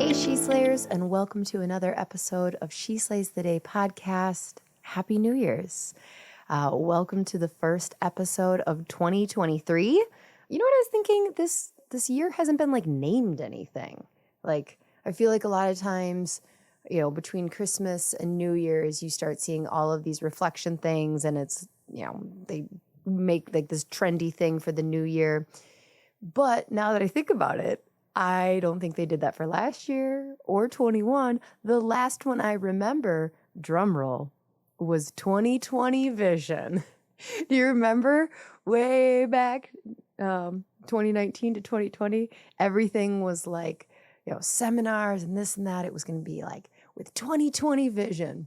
Hey, She Slayers, and welcome to another episode of She Slays the Day podcast. Happy New Year's. Welcome to the first episode of 2023. You know what I was thinking? This year hasn't been like named anything. Like, I feel like a lot of times, you know, between Christmas and New Year's, you start seeing all of these reflection things, and it's, you know, they make like this trendy thing for the new year. But now that I think about it, I don't think they did that for last year or 21. The last one I remember, drum roll, was 2020 vision. Do you remember way back 2019 to 2020? Everything was like, you know, seminars and this and that. It was going to be like with 2020 vision.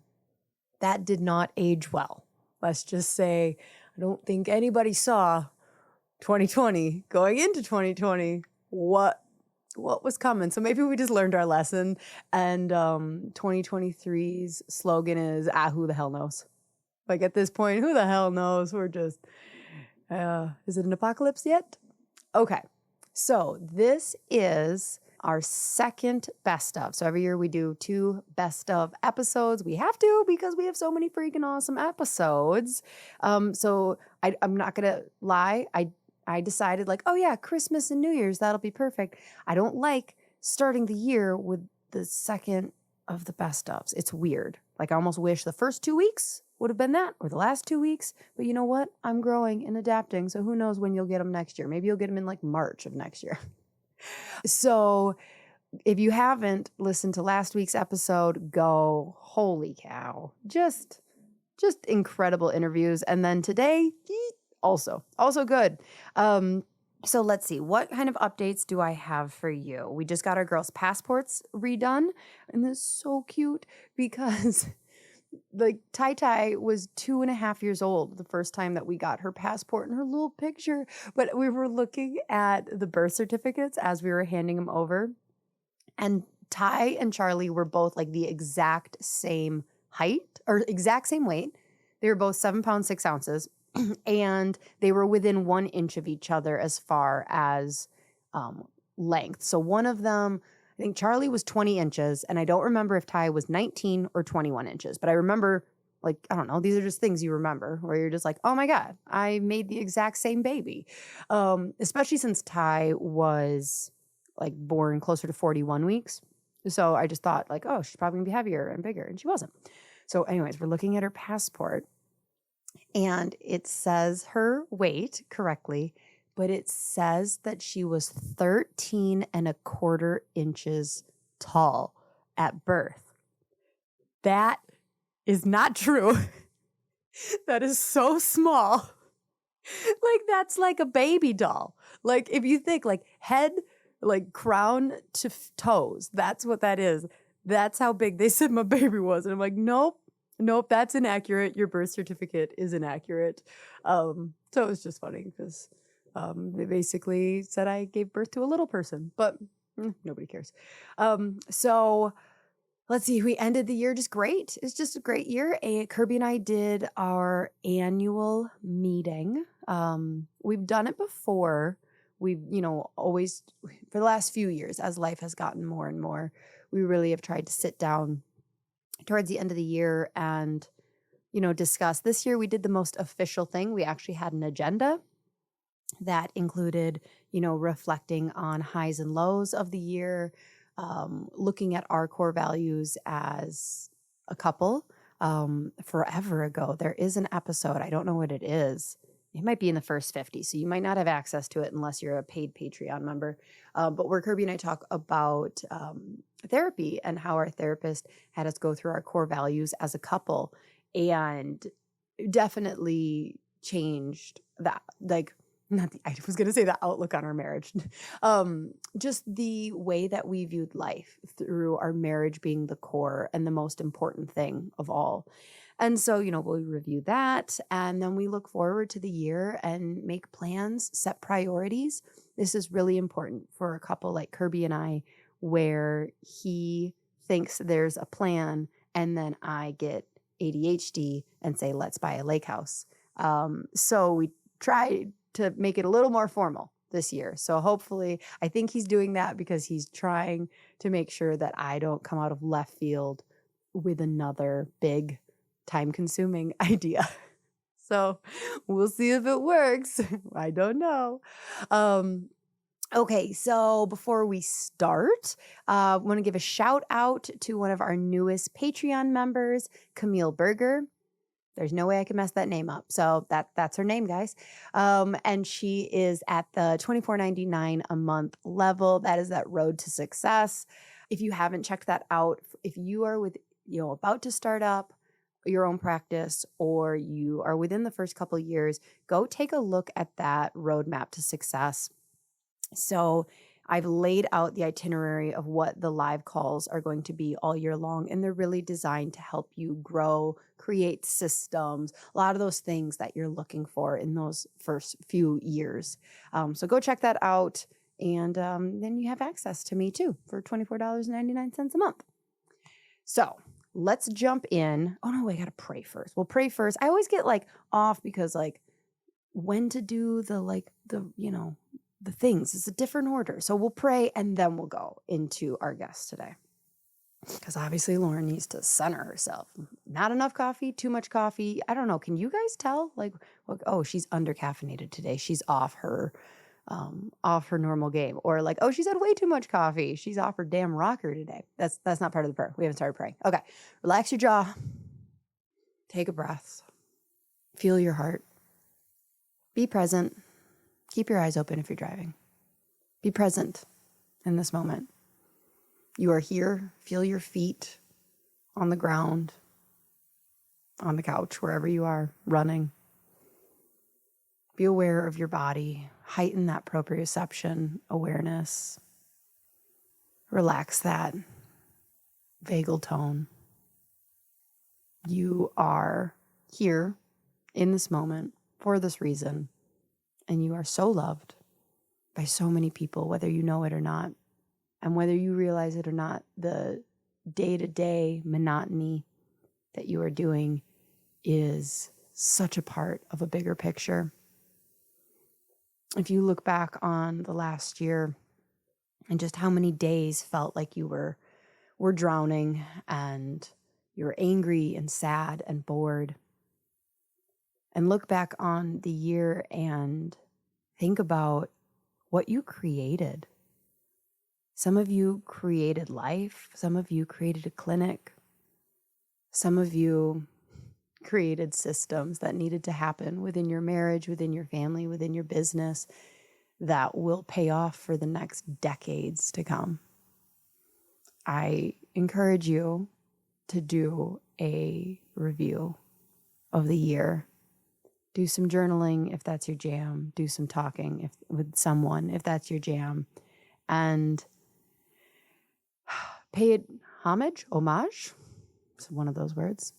That did not age well. Let's just say, I don't think anybody saw 2020 going into 2020 what was coming. So maybe we just learned our lesson, and 2023's slogan is who the hell knows. Like at this point, who the hell knows? We're just is it an apocalypse yet? Okay, so this is our second best of. So every year we do 2 best of episodes. We have to, because we have so many freaking awesome episodes. So I'm not gonna lie, I decided like, oh yeah, Christmas and New Year's, that'll be perfect. I don't like starting the year with the second of the best ofs. It's weird. Like I almost wish the first 2 weeks would have been that, or the last 2 weeks. But you know what? I'm growing and adapting. So who knows when you'll get them next year? Maybe you'll get them in like March of next year. So if you haven't listened to last week's episode, go, holy cow. Just incredible interviews. And then today, also good. So let's see, what kind of updates do I have for you? We just got our girls' passports redone, and this is so cute because like Tai was 2.5 years old the first time that we got her passport and her little picture, but we were looking at the birth certificates as we were handing them over, and Tai and Charlie were both like the exact same height or exact same weight. They were both 7 pounds 6 ounces. And they were within 1 inch of each other as far as length. So one of them, I think Charlie was 20 inches, and I don't remember if Tai was 19 or 21 inches. But I remember, like, I don't know, these are just things you remember where you're just like, oh my God, I made the exact same baby. Especially since Tai was like born closer to 41 weeks. So I just thought like, oh, she's probably gonna be heavier and bigger, and she wasn't. So anyways, we're looking at her passport. And it says her weight correctly, but it says that she was 13.25 inches tall at birth. That is not true. That is so small. Like that's like a baby doll. Like if you think like head, like crown to toes, that's what that is. That's how big they said my baby was. And I'm like, nope, that's inaccurate. Your birth certificate is inaccurate. So it was just funny because they basically said I gave birth to a little person, but nobody cares. So let's see. We ended the year just great. It's just a great year. Kirby and I did our annual meeting. We've done it before. We've, always for the last few years, as life has gotten more and more, we really have tried to sit down towards the end of the year and, discuss. This year we did the most official thing. We actually had an agenda that included, reflecting on highs and lows of the year, looking at our core values as a couple. Forever ago, there is an episode. I don't know what it is. It might be in the first 50, so you might not have access to it unless you're a paid Patreon member. But where Kirby and I talk about therapy and how our therapist had us go through our core values as a couple, and definitely changed that. Like, I was going to say the outlook on our marriage. Just the way that we viewed life through our marriage being the core and the most important thing of all. And so, we'll review that, and then we look forward to the year and make plans, set priorities. This is really important for a couple like Kirby and I, where he thinks there's a plan, and then I get ADHD and say, let's buy a lake house. So we try to make it a little more formal. this year. So hopefully, I think he's doing that because he's trying to make sure that I don't come out of left field with another big time-consuming idea. So we'll see if it works. I don't know. Okay, so before we start, I want to give a shout out to one of our newest Patreon members, Camille Berger. There's no way I can mess that name up. So that's her name, guys. And she is at the $24.99 a month level. That is that road to success. If you haven't checked that out, if you are about to start up your own practice, or you are within the first couple of years, go take a look at that roadmap to success. So I've laid out the itinerary of what the live calls are going to be all year long, and they're really designed to help you grow, create systems, a lot of those things that you're looking for in those first few years. So go check that out, and then you have access to me too for $24.99 a month. So let's jump in. Oh no, I gotta pray first. We'll pray first. I always get off because when to do the things. It's a different order. So we'll pray and then we'll go into our guest today. Because obviously Lauryn needs to center herself. Not enough coffee, too much coffee. I don't know. Can you guys tell? She's under-caffeinated today. She's off her normal game. Or she's had way too much coffee. She's off her damn rocker today. That's not part of the prayer. We haven't started praying. Okay. Relax your jaw. Take a breath. Feel your heart. Be present. Keep your eyes open if you're driving. Be present in this moment. You are here. Feel your feet on the ground, on the couch, wherever you are, running. Be aware of your body. Heighten that proprioception awareness. Relax that vagal tone. You are here in this moment for this reason. And you are so loved by so many people, whether you know it or not. And whether you realize it or not, the day-to-day monotony that you are doing is such a part of a bigger picture. If you look back on the last year and just how many days felt like you were drowning and you were angry and sad and bored, and look back on the year and think about what you created. Some of you created life. Some of you created a clinic. Some of you created systems that needed to happen within your marriage, within your family, within your business that will pay off for the next decades to come. I encourage you to do a review of the year. Do some journaling if that's your jam. Do some talking with someone if that's your jam. And pay it homage. It's one of those words.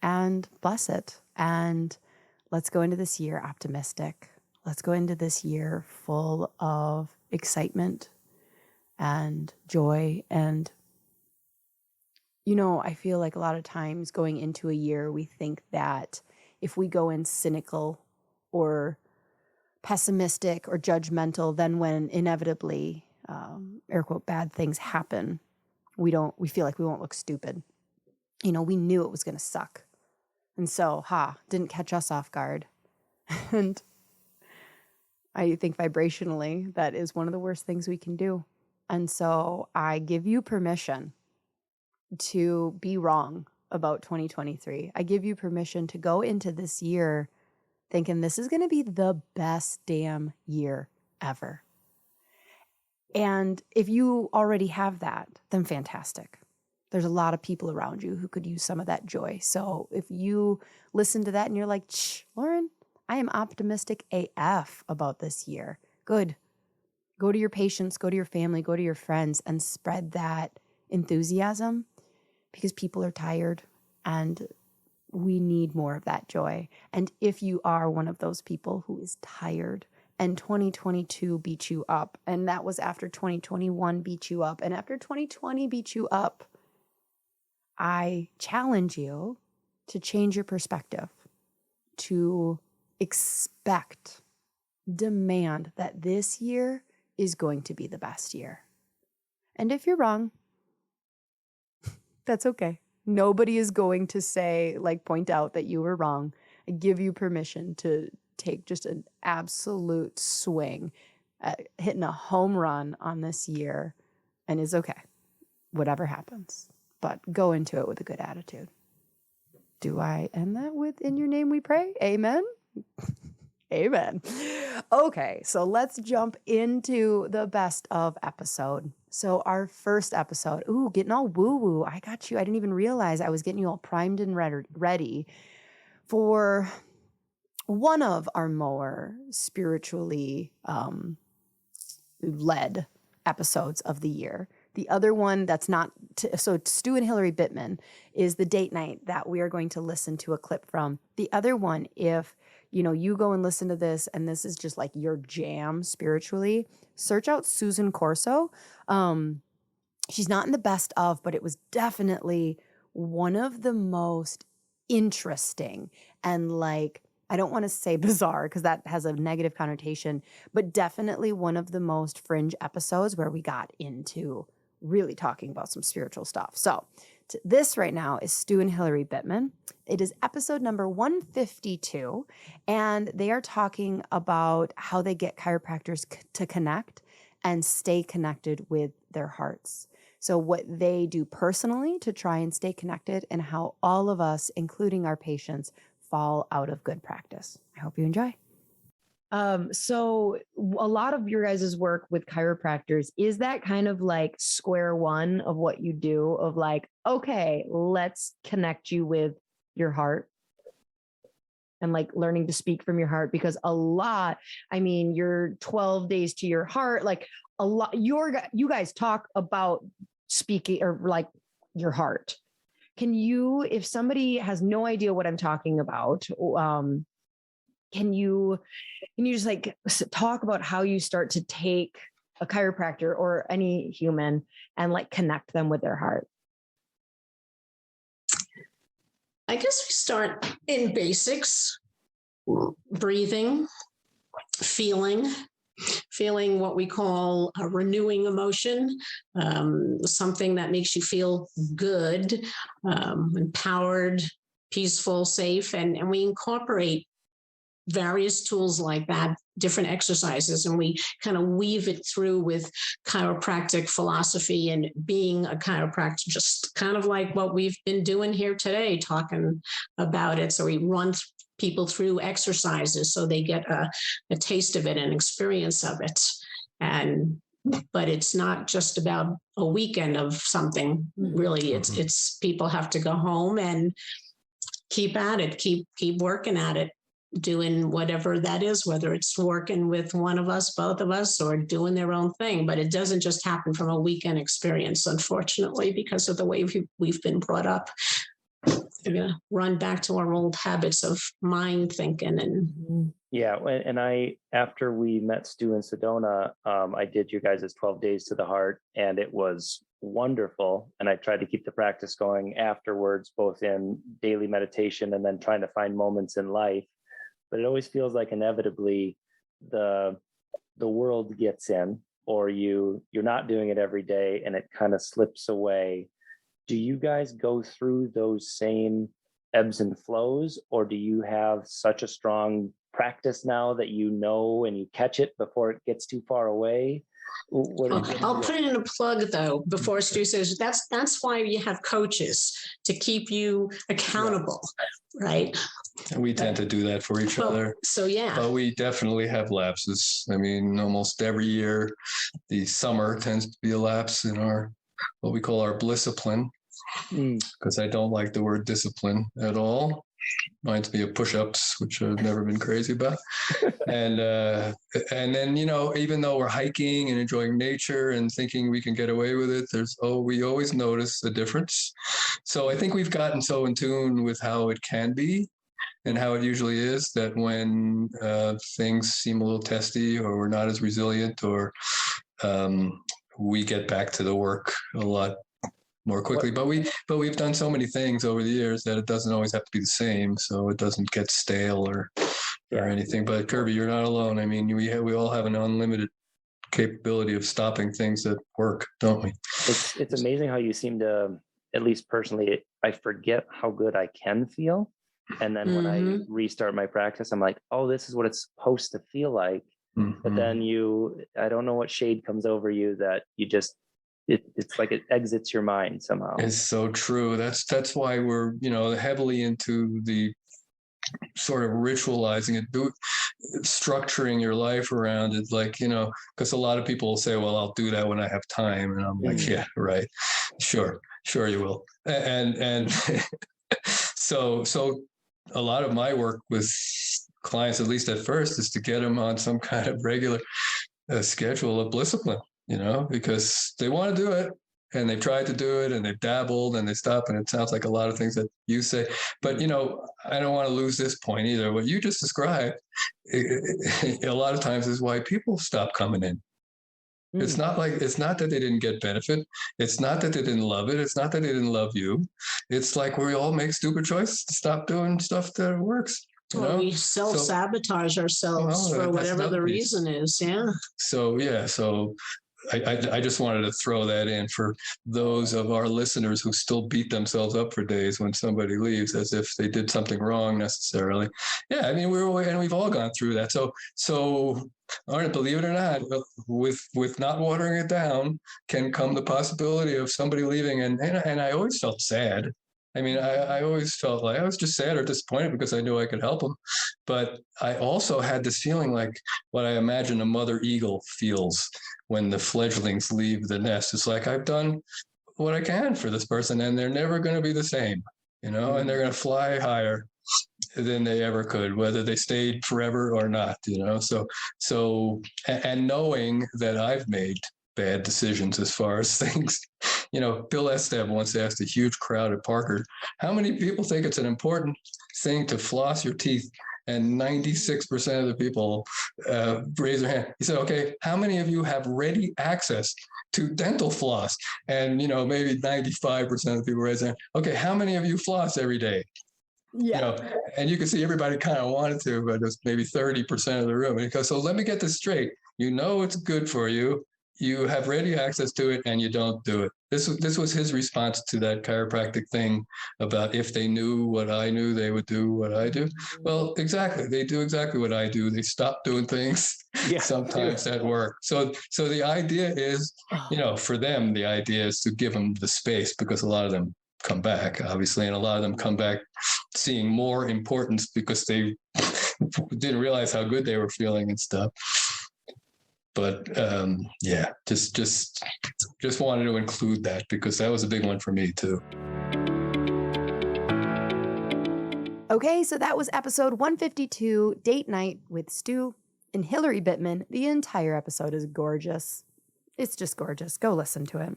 And bless it. And let's go into this year optimistic. Let's go into this year full of excitement and joy. And, I feel like a lot of times going into a year, we think that if we go in cynical or pessimistic or judgmental, then when inevitably, air quote, bad things happen, we feel like we won't look stupid. We knew it was going to suck. And so, didn't catch us off guard. And I think vibrationally, that is one of the worst things we can do. And so I give you permission to be wrong about 2023. I give you permission to go into this year thinking this is going to be the best damn year ever. And if you already have that, then fantastic. There's a lot of people around you who could use some of that joy. So if you listen to that and you're like, Lauryn, I am optimistic AF about this year. Good. Go to your patients, go to your family, go to your friends and spread that enthusiasm because people are tired and we need more of that joy. And if you are one of those people who is tired and 2022 beat you up, and that was after 2021 beat you up, and after 2020 beat you up, I challenge you to change your perspective, to expect demand that this year is going to be the best year. And if you're wrong, that's okay. Nobody is going to say, like, point out that you were wrong. I give you permission to take just an absolute swing at hitting a home run on this year, and it's okay. Whatever happens. But go into it with a good attitude. Do I end that with, in your name we pray? Amen? Amen. Okay, so let's jump into the best of episode. So our first episode, getting all woo-woo. I got you. I didn't even realize I was getting you all primed and ready for one of our more spiritually led episodes of the year. The other one that's not, so Stu and Hillary Bittman is the date night that we are going to listen to a clip from. The other one, if you go and listen to this and this is just like your jam spiritually, search out Susan Corso. She's not in the best of, but it was definitely one of the most interesting and, like, I don't want to say bizarre because that has a negative connotation, but definitely one of the most fringe episodes where we got into really talking about some spiritual stuff. So this right now is Stu and Hillary Bittman. It is episode number 152, and they are talking about how they get chiropractors to connect and stay connected with their hearts. So what they do personally to try and stay connected, and how all of us, including our patients, fall out of good practice. I hope you enjoy. So a lot of your guys' work with chiropractors, is that kind of like square one of what you do, of like, okay, let's connect you with your heart and like learning to speak from your heart? Because your 12 days to your heart, like a lot, you guys talk about speaking or like your heart. Can you, if somebody has no idea what I'm talking about, can you just like talk about how you start to take a chiropractor or any human and like connect them with their heart? I guess we start in basics: breathing, feeling what we call a renewing emotion, something that makes you feel good, empowered, peaceful, safe. And we incorporate various tools like that, different exercises, and we kind of weave it through with chiropractic philosophy and being a chiropractor, just kind of like what we've been doing here today, talking about it. So we run people through exercises so they get a taste of it, an experience of it. But it's not just about a weekend of something, really. It's people have to go home and keep at it, keep working at it, doing whatever that is, whether it's working with one of us, both of us, or doing their own thing. But it doesn't just happen from a weekend experience, unfortunately, because of the way we've been brought up. We're going to run back to our old habits of mind thinking. And yeah, and after we met Stu in Sedona, I did you guys' 12 days to the heart, and it was wonderful. And I tried to keep the practice going afterwards, both in daily meditation and then trying to find moments in life. But it always feels like inevitably the world gets in, or you're not doing it every day and it kind of slips away. Do you guys go through those same ebbs and flows, or do you have such a strong practice now that you know and you catch it before it gets too far away? I'll put in a plug though before Stu says that's why you have coaches, to keep you accountable, right? And we tend to do that for each other. So yeah. But we definitely have lapses. I mean, almost every year, the summer tends to be a lapse in our what we call our blisscipline, because I don't like the word discipline at all. Reminds me of push-ups, which I've never been crazy about. And then, even though we're hiking and enjoying nature and thinking we can get away with it, we always notice a difference. So I think we've gotten so in tune with how it can be and how it usually is, that when things seem a little testy or we're not as resilient, or we get back to the work a lot more quickly. But we've done so many things over the years that it doesn't always have to be the same, so it doesn't get stale or or anything. But Kirby, you're not alone. I mean, we all have an unlimited capability of stopping things that work, don't we? It's amazing how you seem to, at least personally, I forget how good I can feel. And then when I restart my practice, I'm like, oh, this is what it's supposed to feel like. But then I don't know what shade comes over you that you just, it's like it exits your mind somehow. It's so true. That's why we're, heavily into the sort of ritualizing it, structuring your life around it. Like, because a lot of people will say, well, I'll do that when I have time. And I'm like, yeah, right. Sure you will. And so a lot of my work with clients, at least at first, is to get them on some kind of regular schedule of discipline, because they want to do it and they've tried to do it and they've dabbled and they stop. And it sounds like a lot of things that you say, but I don't want to lose this point either. What you just described, a lot of times is why people stop coming in. It's not that they didn't get benefit. It's not that they didn't love it. It's not that they didn't love you. It's like we all make stupid choices to stop doing stuff that works. Well, we self-sabotage ourselves for whatever the reason is. Yeah. So I just wanted to throw that in for those of our listeners who still beat themselves up for days when somebody leaves as if they did something wrong necessarily. Yeah, I mean, we've all gone through that. So believe it or not, with not watering it down can come the possibility of somebody leaving. And I always felt sad. I mean, I always felt like I was just sad or disappointed because I knew I could help them. But I also had this feeling like what I imagine a mother eagle feels when the fledglings leave the nest. It's like, I've done what I can for this person and they're never going to be the same, and they're going to fly higher than they ever could, whether they stayed forever or not, So, and knowing that I've made bad decisions as far as things, Bill Esteb once asked a huge crowd at Parker, how many people think it's an important thing to floss your teeth? And 96% of the people raise their hand. He said, okay, how many of you have ready access to dental floss? And, maybe 95% of the people raise their hand. Okay, how many of you floss every day? Yeah. And you can see everybody kind of wanted to, but it's maybe 30% of the room. And he goes, so let me get this straight. It's good for you. You have ready access to it and you don't do it. This was his response to that chiropractic thing about if they knew what I knew, they would do what I do. Well, exactly. They do exactly what I do. They stop doing things sometimes at work. So the idea is, for them, the idea is to give them the space because a lot of them come back, obviously, and a lot of them come back seeing more importance because they didn't realize how good they were feeling and stuff. But just wanted to include that because that was a big one for me too. Okay, so that was episode 152, Date Night with Stu and Hillary Bittman. The entire episode is gorgeous. It's just gorgeous. Go listen to it.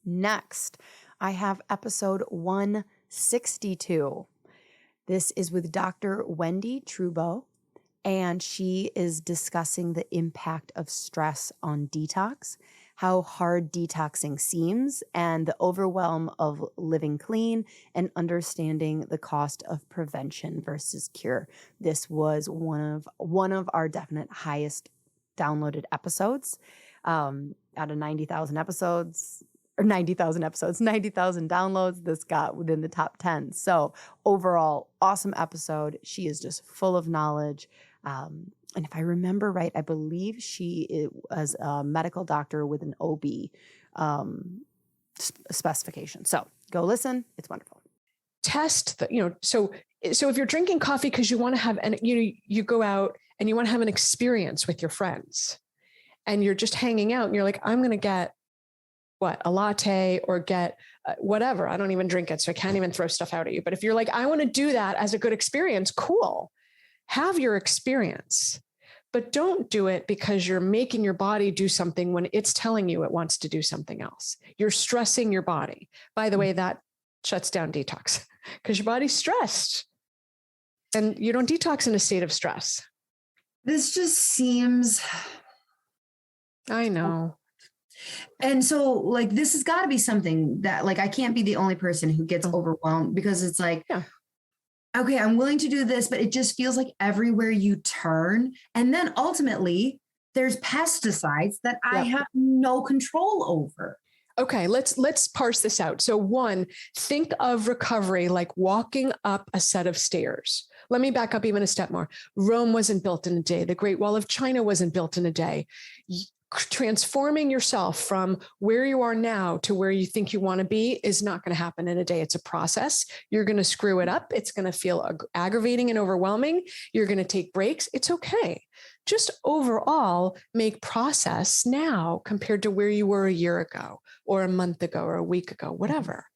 Next, I have episode 162. This is with Dr. Wendie Trubow. And she is discussing the impact of stress on detox, how hard detoxing seems, and the overwhelm of living clean and understanding the cost of prevention versus cure. This was one of our definite highest downloaded episodes out of 90,000 episodes. Or 90,000 episodes, 90,000 downloads. This got within the top 10. So overall, awesome episode. She is just full of knowledge. And if I remember right, I believe she was a medical doctor with an OB specification. So go listen. It's wonderful. Test the, so if you're drinking coffee because you want to have, and you go out and you want to have an experience with your friends and you're just hanging out and you're like, I'm going to get a latte or get whatever. I don't even drink it, so I can't even throw stuff out at you. But if you're like, I want to do that as a good experience, cool. Have your experience, but don't do it because you're making your body do something when it's telling you it wants to do something else. You're stressing your body. By the way, that shuts down detox because your body's stressed and you don't detox in a state of stress. This just seems... I know. And so this has got to be something that I can't be the only person who gets overwhelmed because it's like, okay, I'm willing to do this, but it just feels like everywhere you turn. And then ultimately, there's pesticides that I have no control over. Okay, let's parse this out. So one, think of recovery like walking up a set of stairs. Let me back up even a step more. Rome wasn't built in a day. The Great Wall of China wasn't built in a day. Transforming yourself from where you are now to where you think you want to be is not going to happen in a day. It's a process. You're going to screw it up. It's going to feel aggravating and overwhelming. You're going to take breaks. It's okay. Just overall make process now compared to where you were a year ago or a month ago or a week ago, whatever.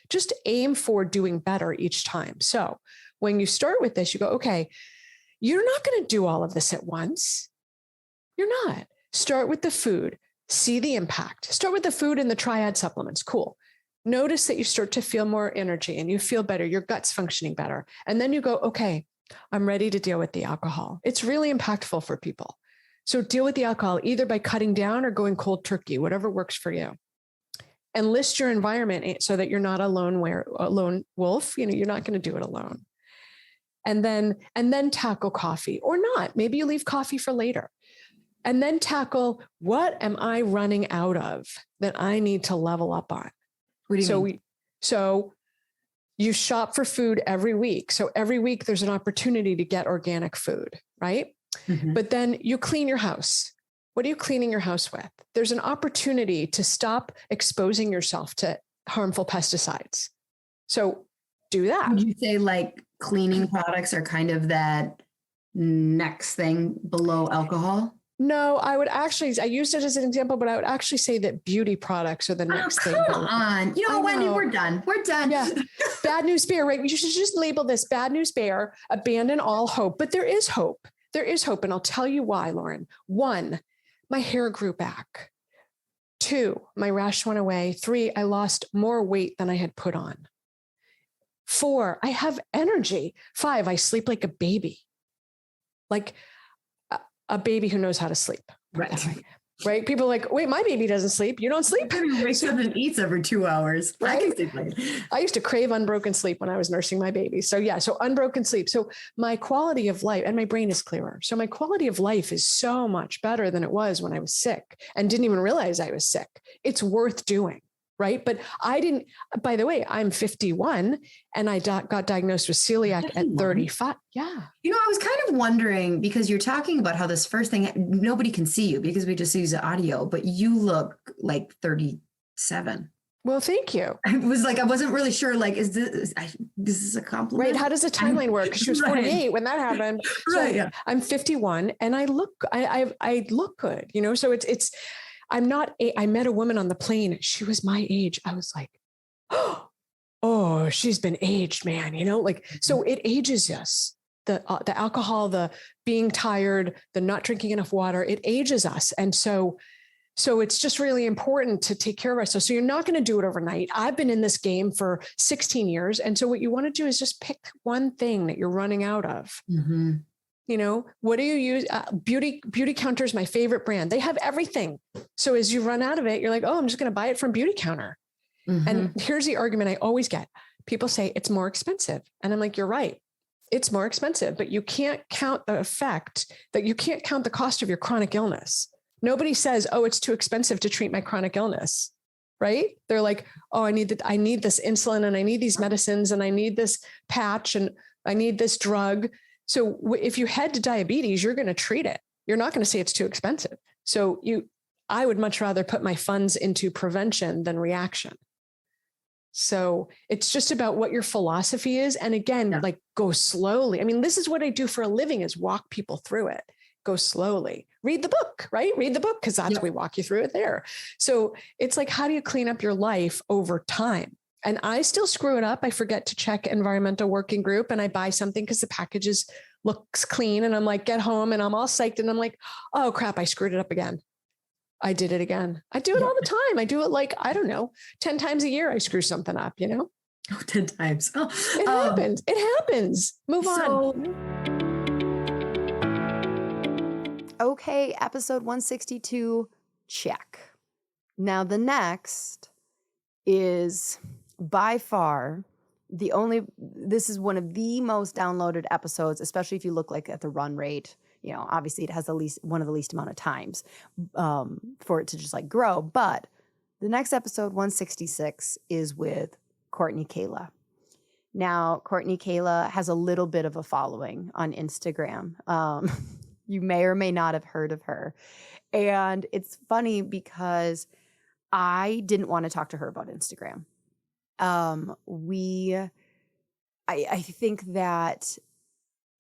Just aim for doing better each time. So when you start with this, you go, okay, you're not going to do all of this at once. You're not. Start with the food, see the impact. Start with the food and the triad supplements. Cool. Notice that you start to feel more energy and you feel better. Your gut's functioning better. And then you go, okay, I'm ready to deal with the alcohol. It's really impactful for people. So deal with the alcohol either by cutting down or going cold turkey, whatever works for you. Enlist your environment so that you're not a lone wolf. You know, you're not going to do it alone. And then tackle coffee or not. Maybe you leave coffee for later. And then tackle, what am I running out of that I need to level up on? What do you mean? So you shop for food every week. So every week there's an opportunity to get organic food, right? Mm-hmm. But then you clean your house. What are you cleaning your house with? There's an opportunity to stop exposing yourself to harmful pesticides. So do that. Would you say like cleaning products are kind of that next thing below alcohol? No, I used it as an example, but I would actually say that beauty products are the next thing. Come on. You know, Wendie, we're done. We're done. Yeah. Bad news bear, right? You should just label this bad news bear, abandon all hope. But there is hope. There is hope. And I'll tell you why, Lauryn. 1, my hair grew back. 2, my rash went away. 3, I lost more weight than I had put on. 4, I have energy. 5, I sleep like a baby. Like a baby who knows how to sleep. Right? People are like, wait, my baby doesn't sleep. You don't sleep? He wakes up and eats every 2 hours. Right? I can sleep late. I used to crave unbroken sleep when I was nursing my baby. So unbroken sleep. So my quality of life, and my brain is clearer. So my quality of life is so much better than it was when I was sick and didn't even realize I was sick. It's worth doing. Right. But I didn't, by the way, I'm 51 and I got diagnosed with celiac 51? At 35. Yeah. You know, I was kind of wondering because you're talking about how this first thing, nobody can see you because we just use the audio, but you look like 37. Well, thank you. I was like, I wasn't really sure, like, is this a compliment? Right. How does the timeline work? Because she was 48 when that happened. So right. Yeah. I'm 51 and I look good, you know, so I met a woman on the plane. She was my age. I was like, oh, she's been aged, man. You know, like, so it ages us. The alcohol, the being tired, the not drinking enough water, it ages us. And so it's just really important to take care of ourselves. So you're not going to do it overnight. I've been in this game for 16 years. And so what you want to do is just pick one thing that you're running out of. Mm-hmm. You know, what do you use? Beauty Counter is my favorite brand. They have everything. So as you run out of it, you're like, oh, I'm just going to buy it from Beauty Counter. Mm-hmm. And here's the argument I always get. People say it's more expensive. And I'm like, you're right. It's more expensive, but you can't count the cost of your chronic illness. Nobody says, oh, it's too expensive to treat my chronic illness. Right? They're like, oh, I need this insulin and I need these medicines and I need this patch and I need this drug. So if you head to diabetes, you're going to treat it. You're not going to say it's too expensive. So I would much rather put my funds into prevention than reaction. So it's just about what your philosophy is. And again, like go slowly. I mean, this is what I do for a living is walk people through it. Go slowly. Read the book, right? Read the book because that's we walk you through it there. So it's like, how do you clean up your life over time? And I still screw it up. I forget to check environmental working group and I buy something because the packages looks clean and I'm like, get home and I'm all psyched and I'm like, oh crap, I screwed it up again. I did it again. I do it all the time. I do it like, I don't know, 10 times a year. I screw something up, you know? Oh, 10 times. Oh, it happens. It happens. Move on. Okay. Episode 162. Check. Now the next is by far this is one of the most downloaded episodes, especially if you look like at the run rate. You know, obviously it has one of the least amount of times for it to just like grow. But the next episode, 166, is with Courtney Kahla. Now, Courtney Kahla has a little bit of a following on Instagram. You may or may not have heard of her. And it's funny because I didn't want to talk to her about Instagram. I think that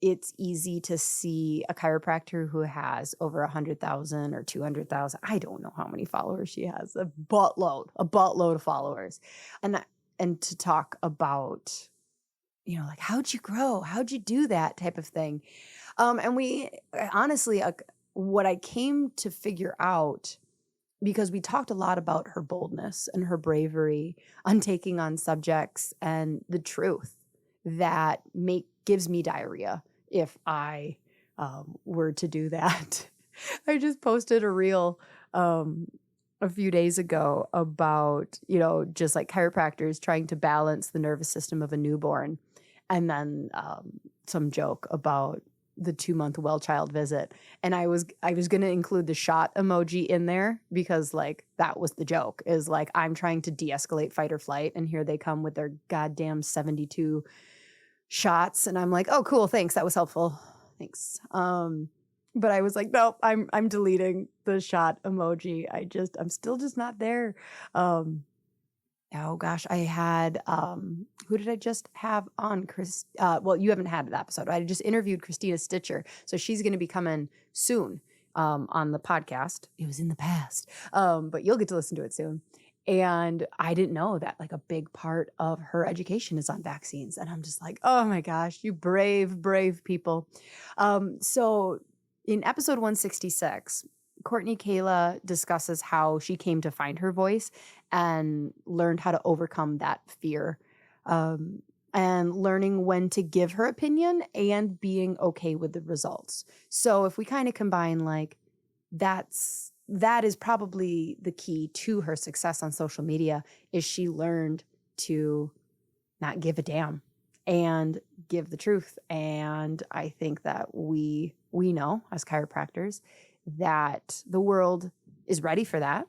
it's easy to see a chiropractor who has over 100,000 or 200,000. I don't know how many followers she has, a buttload of followers. And to talk about, you know, like, how'd you grow? How'd you do that type of thing? And we honestly, what I came to figure out, because we talked a lot about her boldness and her bravery on taking on subjects and the truth that gives me diarrhea if I were to do that. I just posted a reel a few days ago about, you know, just like chiropractors trying to balance the nervous system of a newborn. And then some joke about the 2-month well child visit. And I was going to include the shot emoji in there because like that was the joke, is like, I'm trying to de-escalate fight or flight. And here they come with their goddamn 72 shots. And I'm like, oh, cool. Thanks. That was helpful. Thanks. But I was like, nope, I'm deleting the shot emoji. I'm still just not there. Oh gosh, I had, who did I just have on? Well, you haven't had that episode. I just interviewed Christina Stitcher. So she's going to be coming soon on the podcast. It was in the past, but you'll get to listen to it soon. And I didn't know that like a big part of her education is on vaccines. And I'm just like, oh my gosh, you brave, brave people. So in episode 166, Courtney Kahla discusses how she came to find her voice and learned how to overcome that fear, and learning when to give her opinion and being okay with the results. So if we kind of combine like that is probably the key to her success on social media, is she learned to not give a damn and give the truth. And I think that we know as chiropractors that the world is ready for that.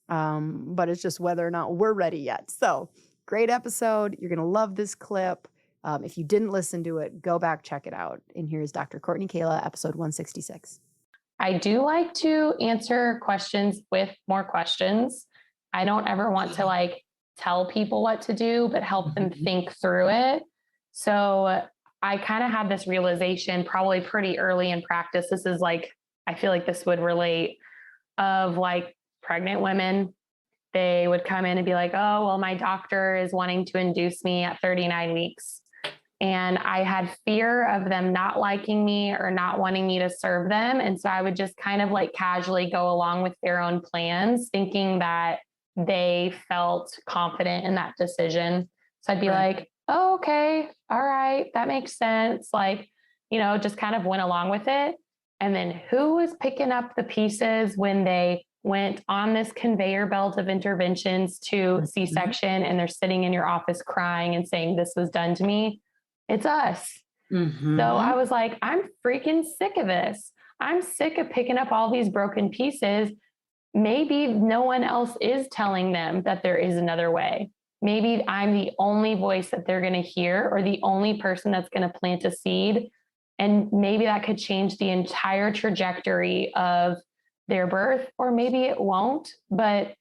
But it's just whether or not we're ready yet. So great episode. You're going to love this clip. If you didn't listen to it, go back, check it out. And here's Dr. Courtney Kahla, episode 166. I do like to answer questions with more questions. I don't ever want to like tell people what to do, but help them think through it. So I kind of had this realization probably pretty early in practice. This is like, I feel like this would relate, of like pregnant women. They would come in and be like, oh, well, my doctor is wanting to induce me at 39 weeks. And I had fear of them not liking me or not wanting me to serve them. And so I would just kind of like casually go along with their own plans, thinking that they felt confident in that decision. So I'd be like, oh, okay, all right, that makes sense. Like, you know, just kind of went along with it. And then who was picking up the pieces when they went on this conveyor belt of interventions to C-section and they're sitting in your office crying and saying, this was done to me? It's us. So I was like, I'm freaking sick of this. I'm sick of picking up all these broken pieces. Maybe no one else is telling them that there is another way. Maybe I'm the only voice that they're going to hear, or the only person that's going to plant a seed. And maybe that could change the entire trajectory of their birth, or maybe it won't, but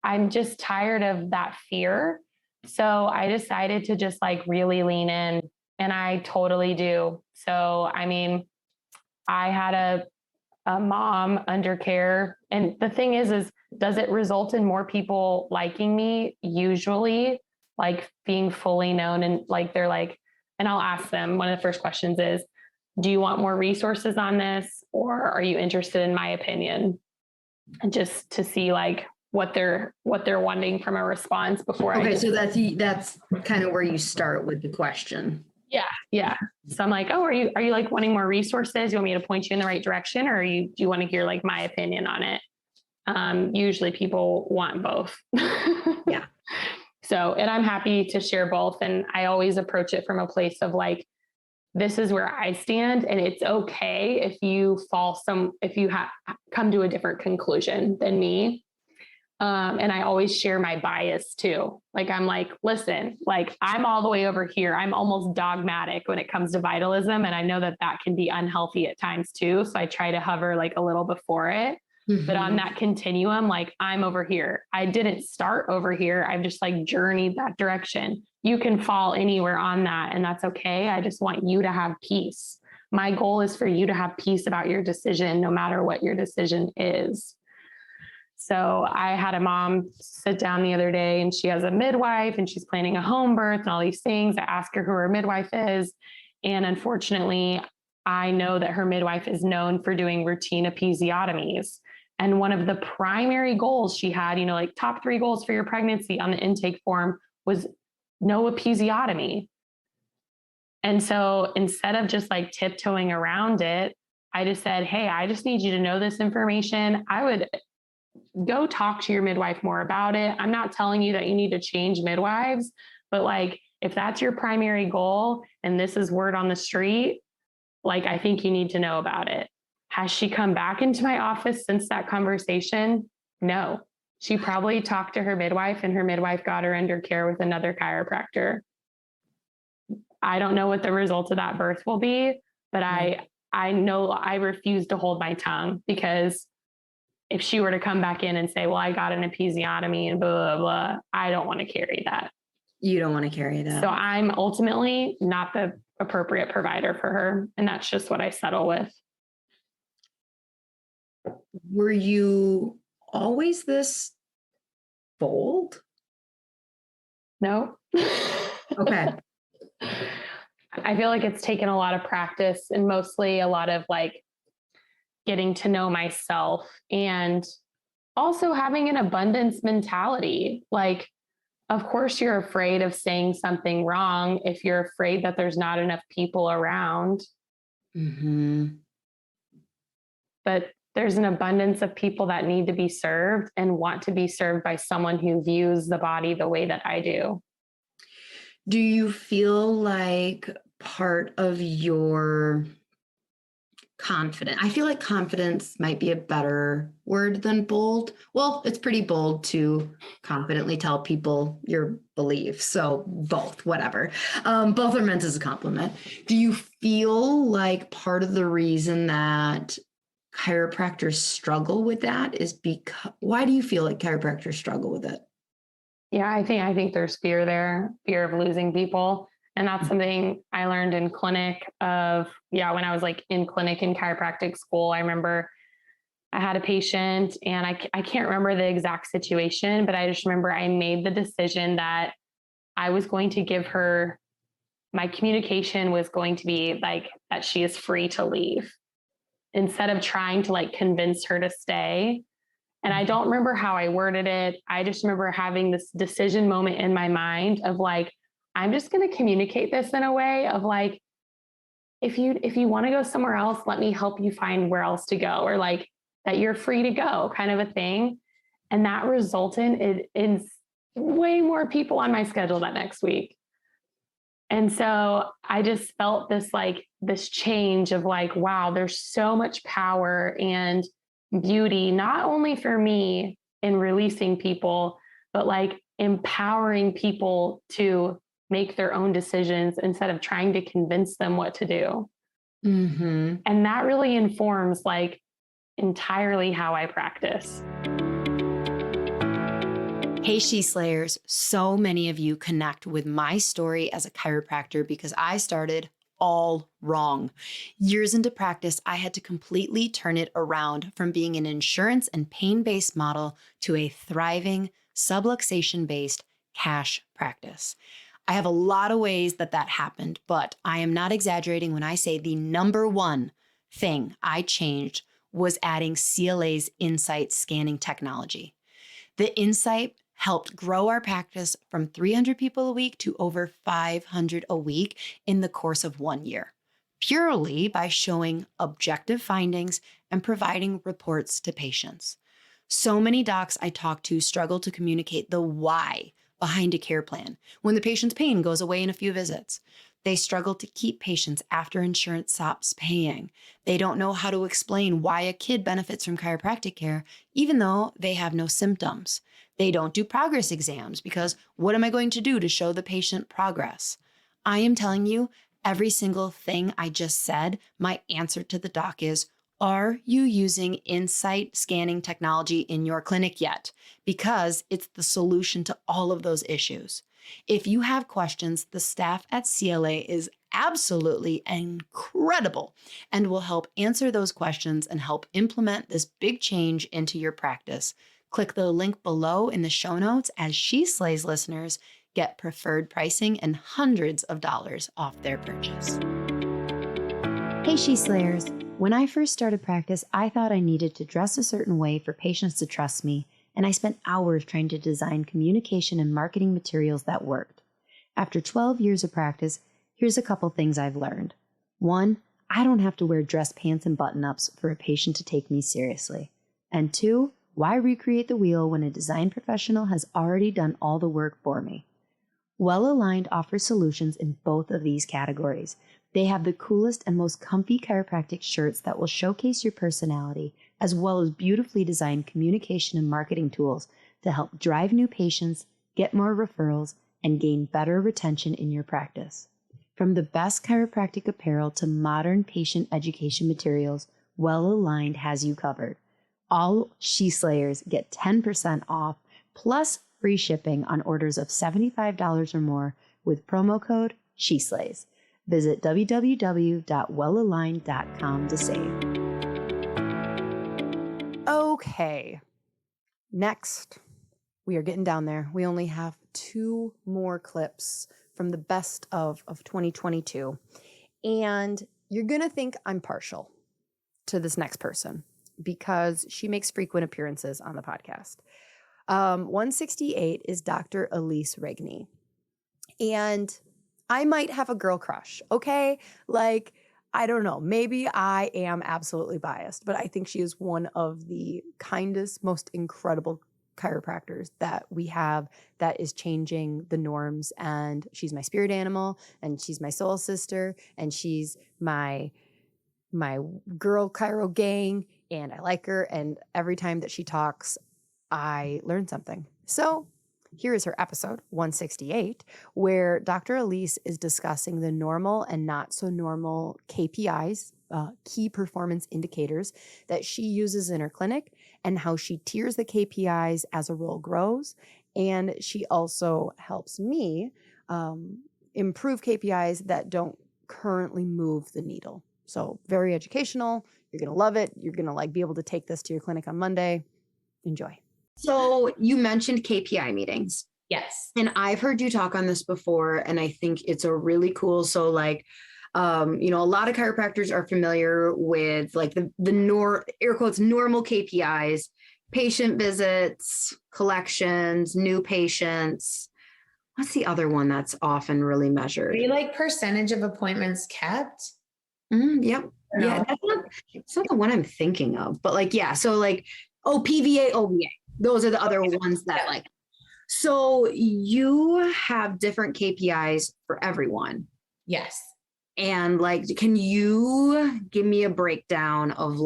I'm just tired of that fear. So I decided to just like really lean in, and I totally do. So, I mean, I had a mom under care. And the thing is, does it result in more people liking me? Usually, like being fully known, and like, they're like, and I'll ask them, one of the first questions is, do you want more resources on this? Or are you interested in my opinion? And just to see like what they're wanting from a response before. Okay. So that's kind of where you start with the question. Yeah. So I'm like, oh, are you like wanting more resources? You want me to point you in the right direction? Or do you want to hear like my opinion on it? Usually people want both. Yeah. So, and I'm happy to share both. And I always approach it from a place of like, this is where I stand, and it's okay if you come to a different conclusion than me. And I always share my bias too. Like, I'm like, listen, like I'm all the way over here. I'm almost dogmatic when it comes to vitalism. And I know that that can be unhealthy at times too. So I try to hover like a little before it, but on that continuum, like I'm over here. I didn't start over here. I've just like journeyed that direction. You can fall anywhere on that, and that's okay. I just want you to have peace. My goal is for you to have peace about your decision, no matter what your decision is. So I had a mom sit down the other day, and she has a midwife and she's planning a home birth and all these things. I asked her who her midwife is. And unfortunately, I know that her midwife is known for doing routine episiotomies. And one of the primary goals she had, like top 3 goals for your pregnancy on the intake form was no episiotomy. And so instead of just like tiptoeing around it, I just said, hey, I just need you to know this information. I would go talk to your midwife more about it. I'm not telling you that you need to change midwives, but like, if that's your primary goal and this is word on the street, like, I think you need to know about it. Has she come back into my office since that conversation? No. She probably talked to her midwife, and her midwife got her under care with another chiropractor. I don't know what the result of that birth will be, but I know I refuse to hold my tongue, because if she were to come back in and say, well, I got an episiotomy and blah, blah, blah, I don't want to carry that. You don't want to carry that. So I'm ultimately not the appropriate provider for her. And that's just what I settle with. Were you always this bold? No. Okay. I feel like it's taken a lot of practice, and mostly a lot of like getting to know myself, and also having an abundance mentality. Like, of course, you're afraid of saying something wrong if you're afraid that there's not enough people around. But there's an abundance of people that need to be served and want to be served by someone who views the body the way that I do. Do you feel like part of your confidence, I feel like confidence might be a better word than bold. Well, it's pretty bold to confidently tell people your beliefs. So both, whatever. Both are meant as a compliment. Do you feel like part of the reason that chiropractors struggle with that is because, why do you feel like chiropractors struggle with it? Yeah, I think there's fear there, fear of losing people. And that's something I learned in clinic when I was like in clinic in chiropractic school. I remember I had a patient, and I can't remember the exact situation, but I just remember I made the decision that I was going to give her, my communication was going to be like that she is free to leave, instead of trying to like convince her to stay. And I don't remember how I worded it. I just remember having this decision moment in my mind of like, I'm just going to communicate this in a way of like, if you want to go somewhere else, let me help you find where else to go, or like that you're free to go, kind of a thing. And that resulted in way more people on my schedule that next week. And so I just felt this change of like, wow, there's so much power and beauty, not only for me in releasing people, but like empowering people to make their own decisions instead of trying to convince them what to do. And that really informs like entirely how I practice. Hey, She Slayers. So many of you connect with my story as a chiropractor because I started all wrong. Years into practice, I had to completely turn it around from being an insurance and pain-based model to a thriving subluxation-based cash practice. I have a lot of ways that happened, but I am not exaggerating when I say the number one thing I changed was adding CLA's Insight scanning technology. The Insight helped grow our practice from 300 people a week to over 500 a week in the course of 1 year, purely by showing objective findings and providing reports to patients. So many docs I talk to struggle to communicate the why behind a care plan when the patient's pain goes away in a few visits. They struggle to keep patients after insurance stops paying. They don't know how to explain why a kid benefits from chiropractic care, even though they have no symptoms. They don't do progress exams because what am I going to do to show the patient progress? I am telling you, every single thing I just said, my answer to the doc is, are you using Insight scanning technology in your clinic yet? Because it's the solution to all of those issues. If you have questions, the staff at CLA is absolutely incredible and will help answer those questions and help implement this big change into your practice. Click the link below in the show notes as She Slays listeners get preferred pricing and hundreds of dollars off their purchase. Hey, She Slayers. When I first started practice, I thought I needed to dress a certain way for patients to trust me, and I spent hours trying to design communication and marketing materials that worked. After 12 years of practice, here's a couple things I've learned. 1, I don't have to wear dress pants and button-ups for a patient to take me seriously. And 2, why recreate the wheel when a design professional has already done all the work for me? Well Aligned offers solutions in both of these categories. They have the coolest and most comfy chiropractic shirts that will showcase your personality, as well as beautifully designed communication and marketing tools to help drive new patients, get more referrals, and gain better retention in your practice. From the best chiropractic apparel to modern patient education materials, Well Aligned has you covered. All She Slayers get 10% off plus free shipping on orders of $75 or more with promo code SheSlays. Visit www.wellaligned.com to save. Okay, next, we are getting down there. We only have 2 more clips from the best of 2022. And you're going to think I'm partial to this next person because she makes frequent appearances on the podcast. 168 is Dr. Elise Rigney. And I might have a girl crush, okay? Like, I don't know. Maybe I am absolutely biased, but I think she is one of the kindest, most incredible chiropractors that we have that is changing the norms. And she's my spirit animal, and she's my soul sister, and she's my girl chiro gang, and I like her. And every time that she talks, I learn something. So here is her episode 168, where Dr. Elise is discussing the normal and not so normal KPIs, key performance indicators that she uses in her clinic, and how she tiers the KPIs as a role grows. And she also helps me improve KPIs that don't currently move the needle. So very educational. You're going to love it. You're going to be able to take this to your clinic on Monday. Enjoy. So you mentioned KPI meetings. Yes. And I've heard you talk on this before, and I think it's a really cool. So a lot of chiropractors are familiar with the air quotes normal KPIs, patient visits, collections, new patients. What's the other one that's often really measured? Maybe like percentage of appointments kept. Yep. No. Yeah, that's not the one I'm thinking of, but PVA, OVA. Those are the other ones that so you have different KPIs for everyone. Yes. And can you give me a breakdown of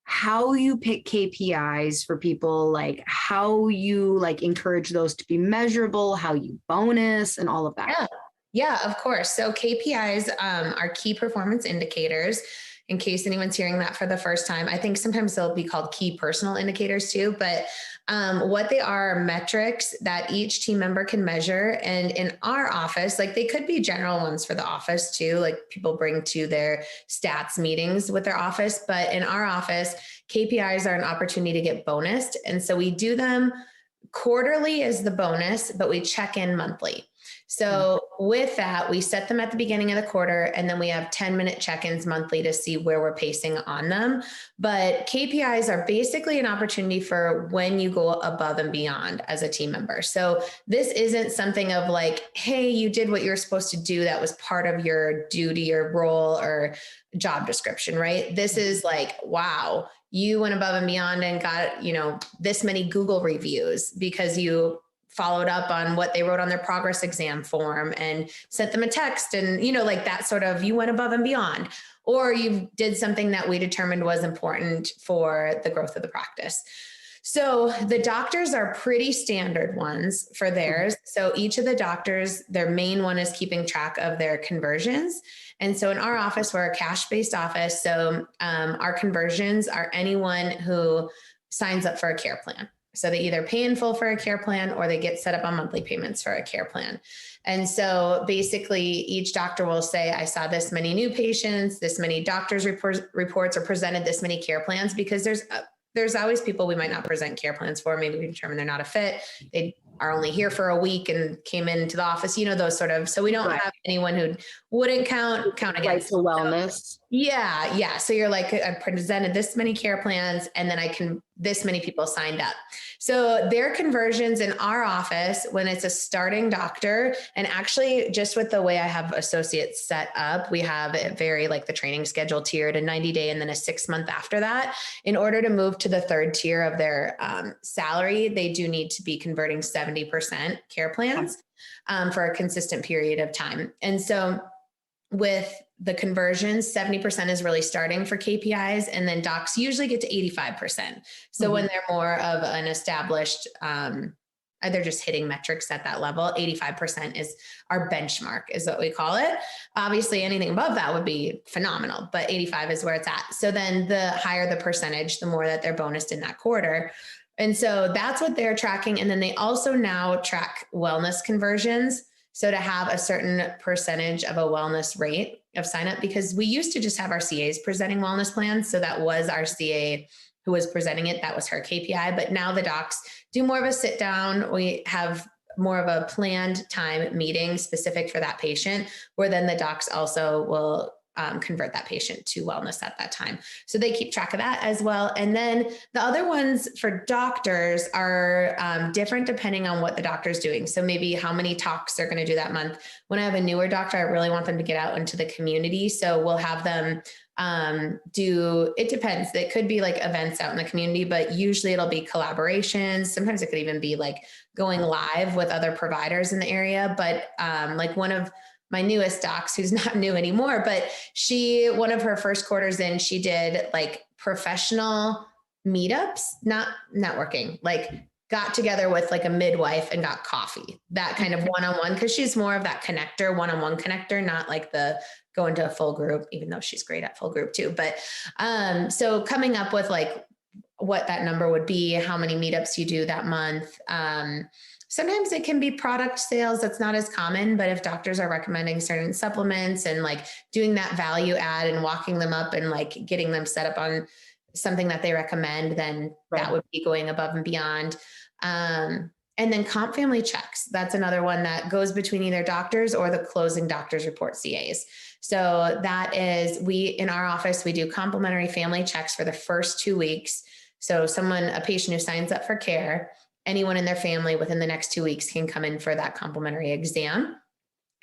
how you pick KPIs for people, how you encourage those to be measurable, how you bonus and all of that? Yeah, of course. So KPIs are key performance indicators. In case anyone's hearing that for the first time, I think sometimes they'll be called key personal indicators too, but what they are metrics that each team member can measure. And in our office, they could be general ones for the office too, people bring to their stats meetings with their office. But in our office, KPIs are an opportunity to get bonused. And so we do them quarterly as the bonus, but we check in monthly. So with that, we set them at the beginning of the quarter, and then we have 10-minute check-ins monthly to see where we're pacing on them. But KPIs are basically an opportunity for when you go above and beyond as a team member. So this isn't something of hey, you did what you're supposed to do. That was part of your duty or role or job description, right? This is wow, you went above and beyond and got, this many Google reviews because you followed up on what they wrote on their progress exam form and sent them a text and, you know, like that sort of, you went above and beyond, or you did something that we determined was important for the growth of the practice. So the doctors are pretty standard ones for theirs. So each of the doctors, their main one is keeping track of their conversions. And so in our office, we're a cash-based office. So our conversions are anyone who signs up for a care plan. So they either pay in full for a care plan or they get set up on monthly payments for a care plan. And so basically each doctor will say, I saw this many new patients, this many doctors reports, or presented this many care plans, because there's always people we might not present care plans for. Maybe we determine they're not a fit. They are only here for a week and came into the office, you know, those sort of, so we don't have anyone who wouldn't count against. Right to wellness. Yeah. So you're like, I presented this many care plans and then this many people signed up. So their conversions in our office, when it's a starting doctor, and actually just with the way I have associates set up, we have it very like the training schedule tiered, a 90-day and then a 6 month after that. In order to move to the third tier of their salary, they do need to be converting 70% care plans for a consistent period of time. And so with the conversions, 70% is really starting for KPIs, and then docs usually get to 85%. So when they're more of an established, they're just hitting metrics at that level, 85% is our benchmark, is what we call it. Obviously, anything above that would be phenomenal, but 85 is where it's at. So then the higher the percentage, the more that they're bonused in that quarter. And so that's what they're tracking. And then they also now track wellness conversions. So to have a certain percentage of a wellness rate of sign up, because we used to just have our CAs presenting wellness plans. So that was our CA who was presenting it. That was her KPI. But now the docs do more of a sit down. We have more of a planned time meeting specific for that patient, where then the docs also will convert that patient to wellness at that time. So they keep track of that as well. And then the other ones for doctors are different depending on what the doctor's doing. So maybe how many talks they're going to do that month. When I have a newer doctor, I really want them to get out into the community. So we'll have them it depends. It could be like events out in the community, but usually it'll be collaborations. Sometimes it could even be like going live with other providers in the area. But like one of my newest docs, who's not new anymore, but one of her first quarters in, she did like professional meetups, not networking, like got together with like a midwife and got coffee, that kind of one-on-one, because she's more of that connector, one-on-one connector, not like the go into a full group, even though she's great at full group too. But so coming up with like what that number would be, how many meetups you do that month. Sometimes it can be product sales. That's not as common, but if doctors are recommending certain supplements and like doing that value add and walking them up and like getting them set up on something that they recommend, then that would be going above and beyond. And then comp family checks. That's another one that goes between either doctors or the closing doctors report CAs. So that is, in our office, we do complimentary family checks for the first 2 weeks. So a patient who signs up for care, anyone in their family within the next 2 weeks can come in for that complimentary exam.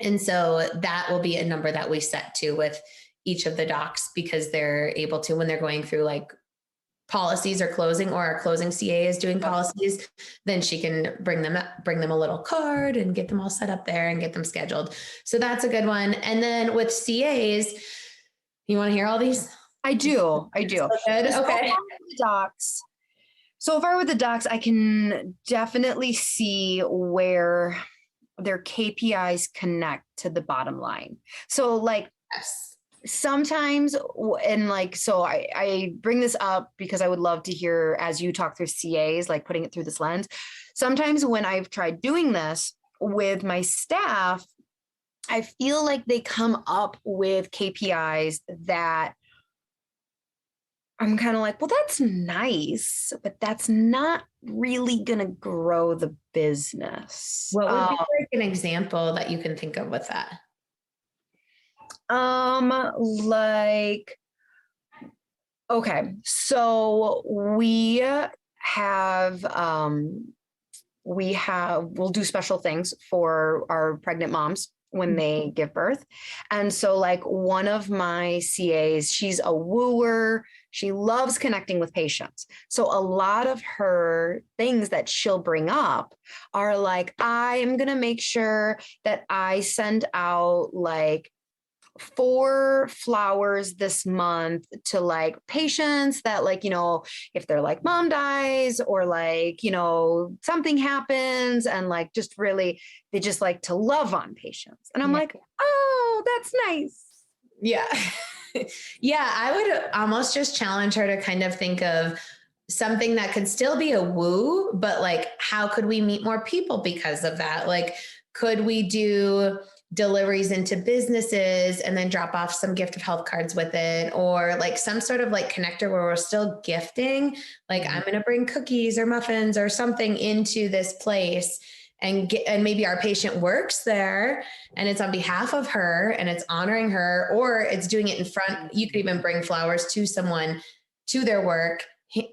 And so that will be a number that we set to with each of the docs, because they're able to, when they're going through like policies or closing, or our closing CA is doing policies, then she can bring them a little card and get them all set up there and get them scheduled. So that's a good one. And then with CAs, you want to hear all these? I do. So good. Okay. So far with the docs, I can definitely see where their KPIs connect to the bottom line. So like, sometimes, and like, so I bring this up because I would love to hear, as you talk through CAs, like putting it through this lens. Sometimes when I've tried doing this with my staff, I feel like they come up with KPIs that I'm kind of like, well, that's nice, but that's not really going to grow the business. What would be like an example that you can think of with that? Okay, so we'll do special things for our pregnant moms when they give birth. And so like one of my CAs, she's a wooer. She loves connecting with patients. So a lot of her things that she'll bring up are like, I am going to make sure that I send out like 4 flowers this month to like patients that like, if they're like mom dies or like, something happens and like just really, they just like to love on patients. And I'm like, oh, that's nice. Yeah. Yeah. I would almost just challenge her to kind of think of something that could still be a woo, but like, how could we meet more people because of that? Like, could we do deliveries into businesses and then drop off some gift of health cards with it, or like some sort of like connector where we're still gifting, like I'm going to bring cookies or muffins or something into this place and maybe our patient works there and it's on behalf of her and it's honoring her, or it's doing it in front. You could even bring flowers to someone to their work.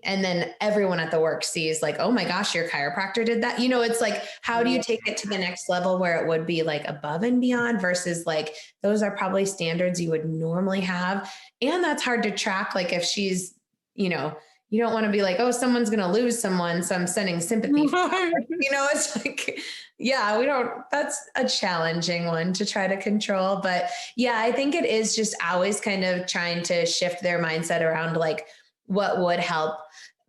And then everyone at the work sees like, oh my gosh, your chiropractor did that. It's like, how do you take it to the next level where it would be like above and beyond versus like, those are probably standards you would normally have. And that's hard to track. Like if she's, you don't want to be like, oh, someone's going to lose someone, so I'm sending sympathy. It's like, that's a challenging one to try to control. But yeah, I think it is just always kind of trying to shift their mindset around like, what would help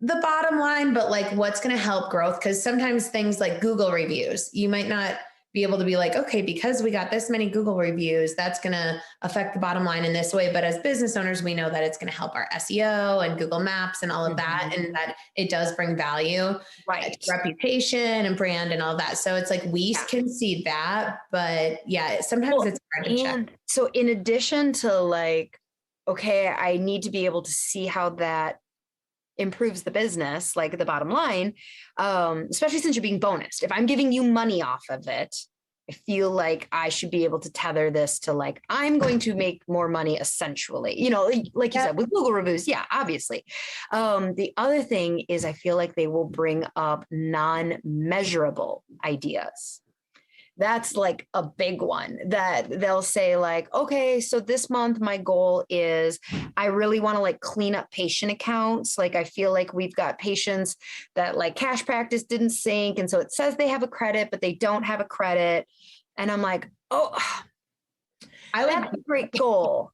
the bottom line, but like what's going to help growth. Cause sometimes things like Google reviews, you might not be able to be like, okay, because we got this many Google reviews, that's going to affect the bottom line in this way. But as business owners, we know that it's going to help our SEO and Google Maps and all of that. And that it does bring value, right? Reputation and brand and all that. So it's like, we can see that, but yeah, sometimes it's hard to check. So in addition to like, okay, I need to be able to see how that improves the business, like the bottom line, especially since you're being bonused. If I'm giving you money off of it, I feel like I should be able to tether this to like, I'm going to make more money essentially, like you said, with Google reviews. Yeah, obviously. The other thing is I feel like they will bring up non-measurable ideas. That's like a big one that they'll say like, okay, so this month my goal is I really want to like clean up patient accounts. Like I feel like we've got patients that like cash practice didn't sync. And so it says they have a credit, but they don't have a credit. And I'm like, oh, that's a great goal.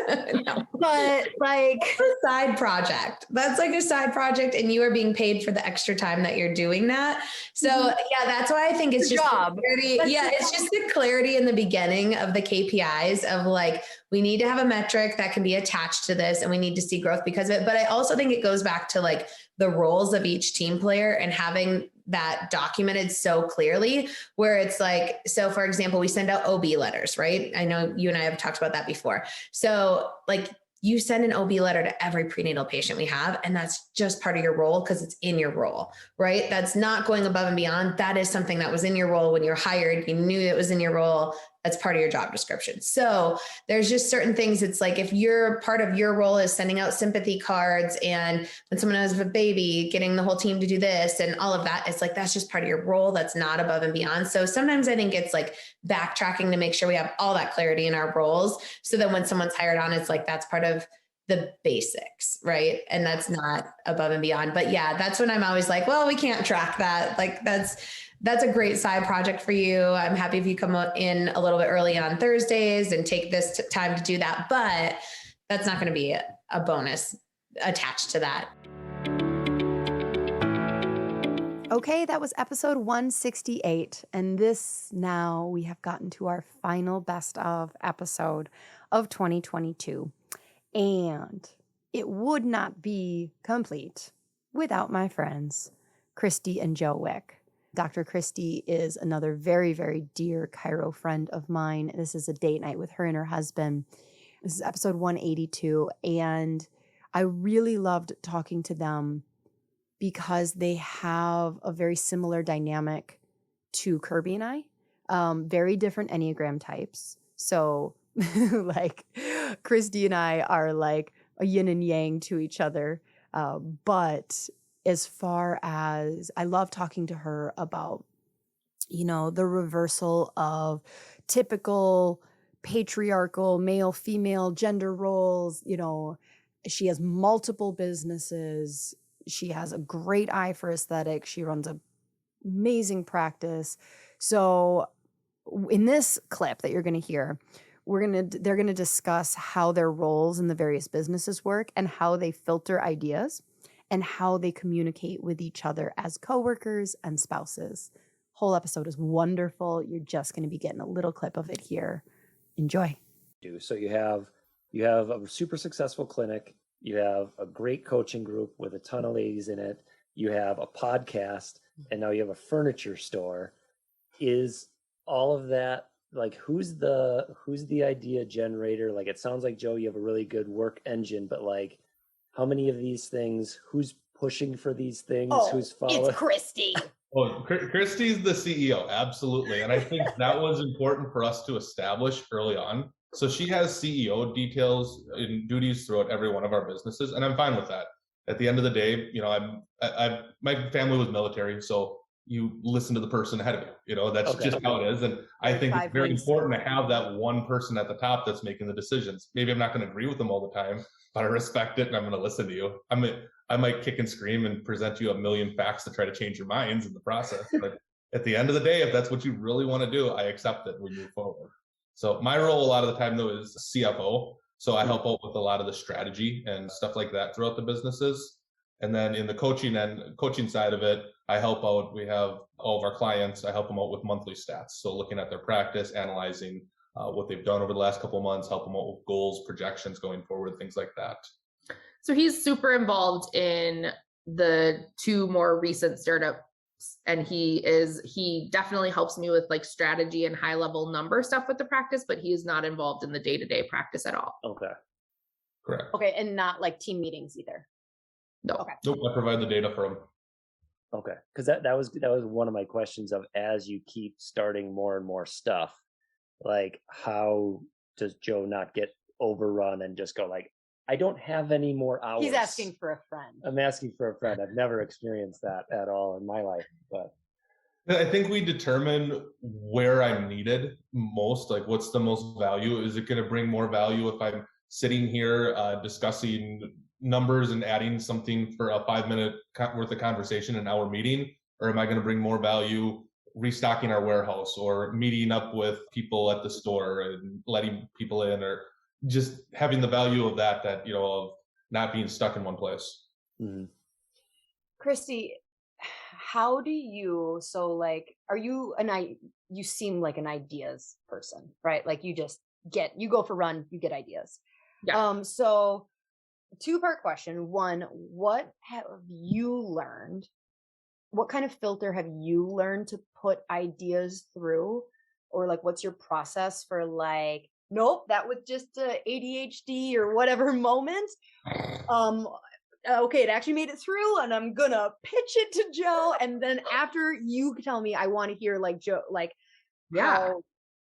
No. But like a side project. That's like a side project and you are being paid for the extra time that you're doing that. So yeah, that's why I think it's just clarity. Yeah, it's just the clarity in the beginning of the KPIs of like, we need to have a metric that can be attached to this and we need to see growth because of it. But I also think it goes back to like the roles of each team player and having that documented so clearly where it's like, so for example, we send out OB letters, right? I know you and I have talked about that before. So like you send an OB letter to every prenatal patient we have, and that's just part of your role because it's in your role, right? That's not going above and beyond. That is something that was in your role when you're hired. You knew it was in your role. That's part of your job description. So there's just certain things. It's like, if your part of your role is sending out sympathy cards and when someone has a baby, getting the whole team to do this and all of that, it's like, that's just part of your role. That's not above and beyond. So sometimes I think it's like backtracking to make sure we have all that clarity in our roles. So that when someone's hired on, it's like, that's part of the basics, right? And that's not above and beyond. But yeah, that's when I'm always like, well, we can't track that. Like that's a great side project for you. I'm happy if you come in a little bit early on Thursdays and take this time to do that, but that's not going to be a bonus attached to that. Okay, that was episode 168. And this now we have gotten to our final best of episode of 2022. And it would not be complete without my friends, Krysti and Joe Wick. Dr. Krysti is another very, very dear chiro friend of mine. This is a date night with her and her husband. This is episode 182. And I really loved talking to them because they have a very similar dynamic to Kirby and I. Very different Enneagram types. So like Krysti and I are like a yin and yang to each other. But as far as I love talking to her about the reversal of typical patriarchal male, female gender roles. She has multiple businesses. She has a great eye for aesthetics. She runs an amazing practice. So in this clip that you're going to hear, they're going to discuss how their roles in the various businesses work and how they filter ideas and how they communicate with each other as coworkers and spouses. Whole episode is wonderful. You're just going to be getting a little clip of it here. Enjoy. So you have a super successful clinic. You have a great coaching group with a ton of ladies in it. You have a podcast, and now you have a furniture store. Is all of that, like, who's the idea generator? Like, it sounds like, Joe, you have a really good work engine, but like, how many of these things, who's pushing for these things? Who's following? It's Krysti. Oh, Krysti's the CEO, absolutely. And I think that was important for us to establish early on. So she has CEO details and duties throughout every one of our businesses, and I'm fine with that. At the end of the day, my family was military, so you listen to the person ahead of you. That's just how it is. And I think it's very important to have that one person at the top that's making the decisions. Maybe I'm not going to agree with them all the time, but I respect it and I'm going to listen to you. I might kick and scream and present you a million facts to try to change your minds in the process. But at the end of the day, if that's what you really want to do, I accept it. We move forward. So my role a lot of the time, though, is CFO. So I help out with a lot of the strategy and stuff like that throughout the businesses. And then in the coaching side of it, I help out. We have all of our clients. I help them out with monthly stats. So looking at their practice, analyzing what they've done over the last couple of months, help them out with goals, projections going forward, things like that. So he's super involved in the two more recent startups, and he definitely helps me with like strategy and high level number stuff with the practice, but he is not involved in the day-to-day practice at all. Okay. Correct. Okay, and not like team meetings either. No. Okay. Nope, I provide the data for him. Okay, because that was one of my questions of, as you keep starting more and more stuff, like, how does Joe not get overrun and just go like, I don't have any more hours? He's asking for a friend. I'm asking for a friend. I've never experienced that at all in my life, but I think we determine where I'm needed most, like what's the most value. Is it going to bring more value if I'm sitting here discussing numbers and adding something for a 5-minute worth of conversation in an hour meeting? Or am I going to bring more value restocking our warehouse or meeting up with people at the store and letting people in, or just having the value of that of not being stuck in one place? Mm-hmm. Krysti, how do you, you seem like an ideas person, right? Like you go for run, you get ideas. Yeah. So 2-part question. One, what have you learned? What kind of filter have you learned to put ideas through? Or like, what's your process for like, nope, that was just ADHD or whatever moment. Okay, it actually made it through, and I'm gonna pitch it to Joe. And then after you tell me, I want to hear like Joe, like, how,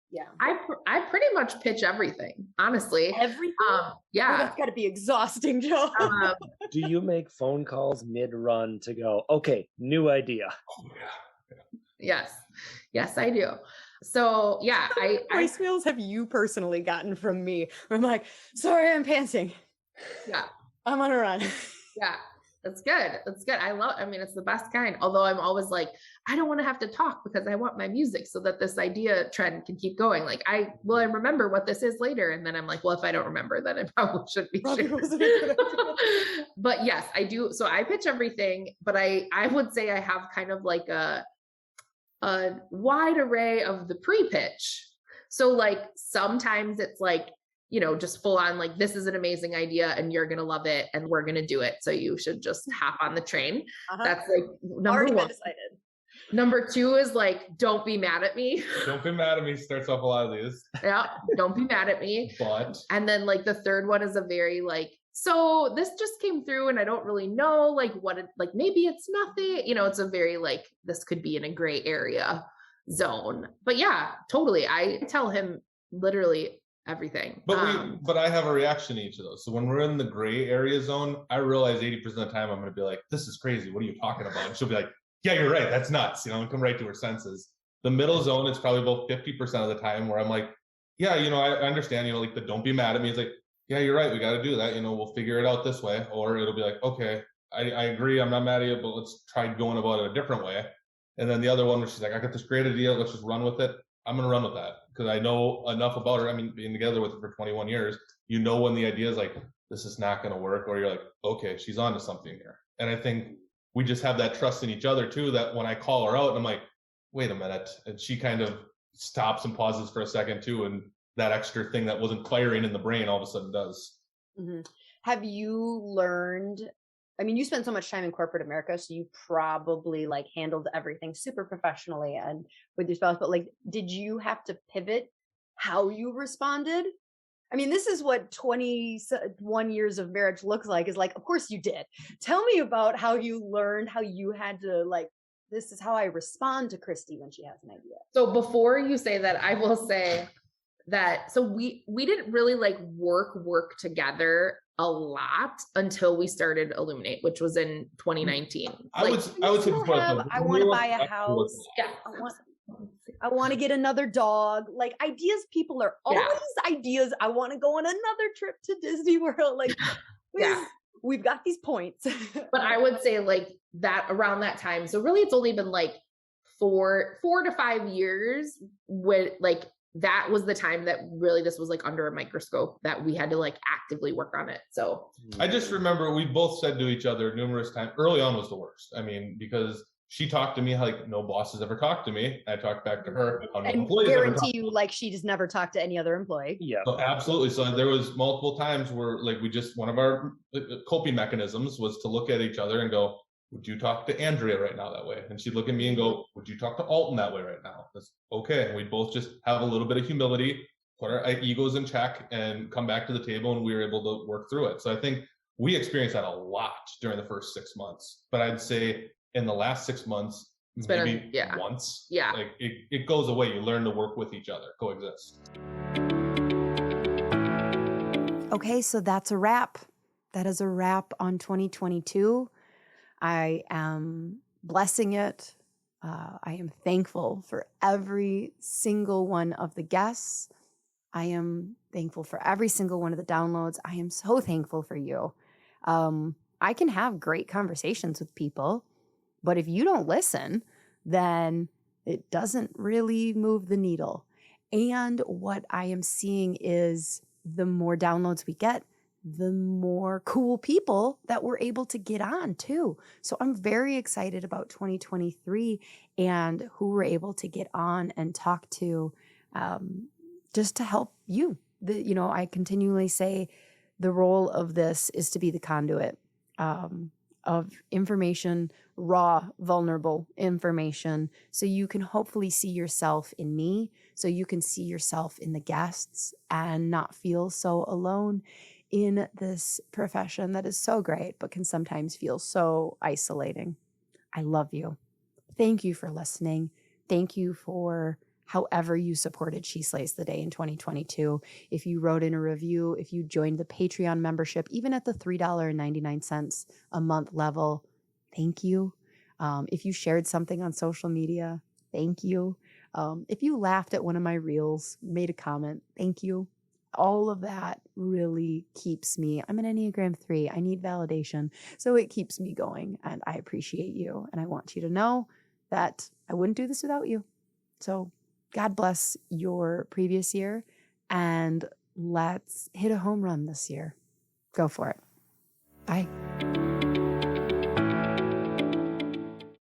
yeah. I pretty much pitch everything, honestly. Everything? Yeah. Oh, that's got to be exhausting, Joe. Do you make phone calls mid-run to go, okay, new idea? Yes, I do. So yeah, voicemails have you personally gotten from me? I'm like, sorry, I'm pantsing. Yeah, I'm on a run. Yeah, that's good. It's the best kind. Although I'm always like, I don't want to have to talk because I want my music so that this idea trend can keep going. Like I remember what this is later. And then I'm like, well, if I don't remember, then it probably should be shared. But yes, I do. So I pitch everything, but I would say I have kind of like a wide array of the pre-pitch. So like sometimes it's like, just full on like, this is an amazing idea and you're going to love it and we're going to do it. So you should just hop on the train. That's like number one. Decided. Number 2 is like, don't be mad at me. Don't be mad at me starts off a lot of these. Yeah. Don't be mad at me. And then like the third one is a very like, so this just came through and I don't really know like what it, like, maybe it's nothing, it's a very like, this could be in a gray area zone. But yeah, totally. I tell him literally everything. But I have a reaction to each of those. So when we're in the gray area zone, I realize 80% of the time I'm going to be like, this is crazy. What are you talking about? And she'll be like, yeah, you're right. That's nuts. And come right to her senses. The middle zone is probably about 50% of the time where I'm like, yeah, I understand, like the don't be mad at me. It's like, yeah, you're right. We got to do that. We'll figure it out this way. Or it'll be like, okay, I agree. I'm not mad at you, but let's try going about it a different way. And then the other one where she's like, I got this great idea. Let's just run with it. I'm going to run with that because I know enough about her. I mean, being together with her for 21 years, when the idea is like, this is not going to work, or you're like, okay, she's onto something here. And I think we just have that trust in each other too, that when I call her out and I'm like, wait a minute, and she kind of stops and pauses for a second too, and that extra thing that wasn't firing in the brain all of a sudden does. Mm-hmm. Have you learned, I mean, you spent so much time in corporate America, so you probably like handled everything super professionally and with your spouse, but like, did you have to pivot how you responded? I mean, this is what 21 years of marriage looks like, is like, of course you did. Tell me about how you learned, how you had to like, this is how I respond to Krysti when she has an idea. So before you say that, I will say that, so we didn't really like work together a lot until we started Illuminate, which was in 2019. I would say I want to buy a house. Yeah. I want to get another dog. Like, ideas, people are always ideas. I want to go on another trip to Disney World. Like, we've got these points. But I would say like that around that time. So really it's only been like 4 to 5 years when like that was the time that really this was like under a microscope that we had to like actively work on it. So I just remember we both said to each other numerous times, early on was the worst. I mean, because she talked to me like no boss has ever talked to me. I talked back to her. And guarantee you, like, she just never talked to any other employee. Yeah. So absolutely. So there was multiple times where like one of our coping mechanisms was to look at each other and go, would you talk to Andrea right now that way? And she'd look at me and go, would you talk to Alton that way right now? That's okay. And we'd both just have a little bit of humility, put our egos in check and come back to the table, and we were able to work through it. So I think we experienced that a lot during the first 6 months, but I'd say in the last 6 months, maybe once, like it goes away. You learn to work with each other, coexist. Okay, so that's a wrap. That is a wrap on 2022. I am blessing it. I am thankful for every single one of the guests. I am thankful for every single one of the downloads. I am so thankful for you. I can have great conversations with people, but if you don't listen, then it doesn't really move the needle. And what I am seeing is the more downloads we get, the more cool people that we're able to get on too. So I'm very excited about 2023 and who we're able to get on and talk to, just to help you. I continually say the role of this is to be the conduit of information, raw, vulnerable information, so you can hopefully see yourself in me, so you can see yourself in the guests and not feel so alone in this profession that is so great, but can sometimes feel so isolating. I love you. Thank you for listening. Thank you for however you supported She Slays the Day in 2022. If you wrote in a review, if you joined the Patreon membership, even at the $3.99 a month level, thank you. If you shared something on social media, thank you. If you laughed at one of my reels, made a comment, thank you. All of that really keeps me, I'm an Enneagram 3. I need validation. So it keeps me going, and I appreciate you. And I want you to know that I wouldn't do this without you. So God bless your previous year, and let's hit a home run this year. Go for it. Bye.